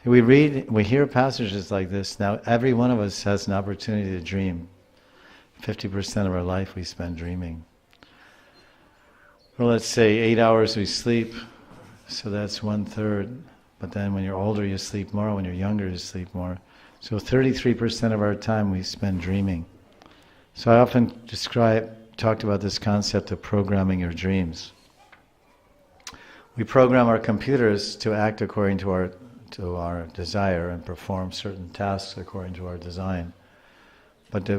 We hear passages like this. Now, every one of us has an opportunity to dream. 50% of our life we spend dreaming. Well, let's say 8 hours we sleep, so that's 1/3. But then when you're older, you sleep more. When you're younger, you sleep more. So 33% of our time we spend dreaming. So I often talked about this concept of programming your dreams. We program our computers to act according to our desire and perform certain tasks according to our design. But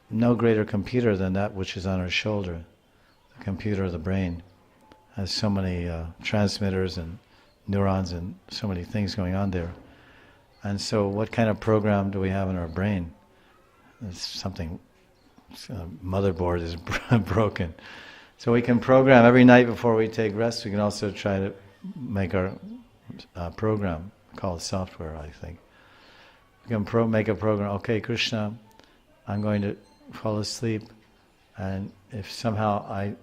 no greater computer than that which is on our shoulder, the computer of the brain, has so many transmitters and neurons and so many things going on there. And so what kind of program do we have in our brain? It's something, motherboard is broken. So we can program every night before we take rest. We can also try to make our program, called software, I think. We can make a program, okay, Krishna, I'm going to fall asleep, and if somehow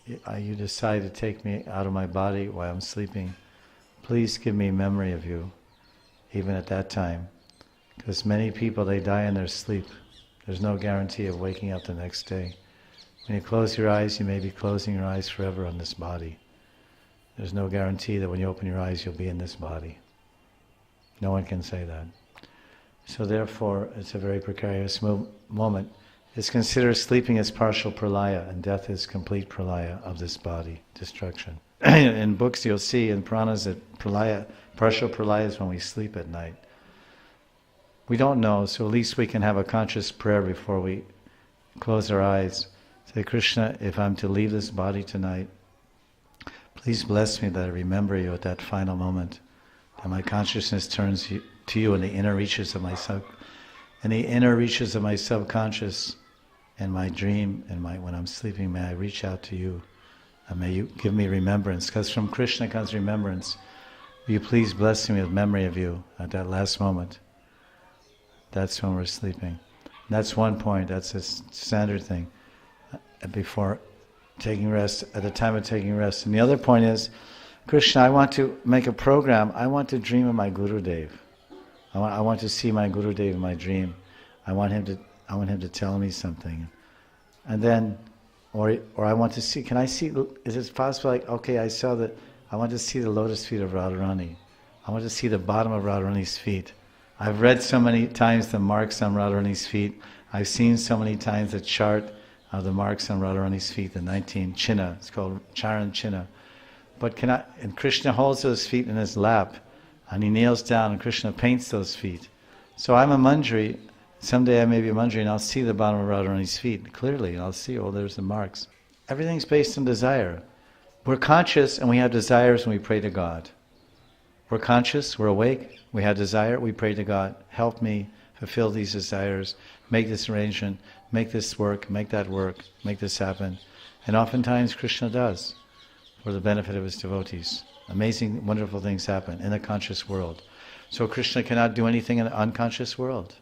you decide to take me out of my body while I'm sleeping, please give me memory of you, even at that time. Because many people, they die in their sleep. There's no guarantee of waking up the next day. When you close your eyes, you may be closing your eyes forever on this body. There's no guarantee that when you open your eyes, you'll be in this body. No one can say that. So therefore, it's a very precarious moment. It's considered sleeping as partial pralaya, and death is complete pralaya of this body, destruction. In books you'll see, in Puranas, that partial pralaya is when we sleep at night. We don't know, so at least we can have a conscious prayer before we close our eyes. Say, Krishna, if I'm to leave this body tonight, please bless me that I remember you at that final moment, that my consciousness turns to you in the inner reaches of my subconscious, and my dream, and when I'm sleeping, may I reach out to you, and may you give me remembrance, because from Krishna comes remembrance. Will you please bless me with memory of you at that last moment? That's when we're sleeping. That's one point, that's a standard thing. Before taking rest, at the time of taking rest. And the other point is, Krishna, I want to make a program. I want to dream of my Gurudev. I want to see my Gurudev in my dream. I want him to tell me something. And then, or I want to see, is it possible, like, okay, I want to see the lotus feet of Radharani. I want to see the bottom of Radharani's feet. I've read so many times the marks on Radharani's feet. I've seen so many times the chart of the marks on Radharani's feet, the 19 chinna, it's called Charan chinna. But and Krishna holds those feet in his lap, and he kneels down, and Krishna paints those feet. So I'm a manjari, someday I may be a manjari, and I'll see the bottom of Radharani's feet, clearly, and I'll see, oh, there's the marks. Everything's based on desire. We're conscious, and we have desires when we pray to God. We're conscious, we're awake, we have desire, we pray to God, help me fulfill these desires, make this arrangement, make this work, make that work, make this happen. And oftentimes Krishna does, for the benefit of his devotees. Amazing, wonderful things happen in the conscious world. So Krishna cannot do anything in the unconscious world.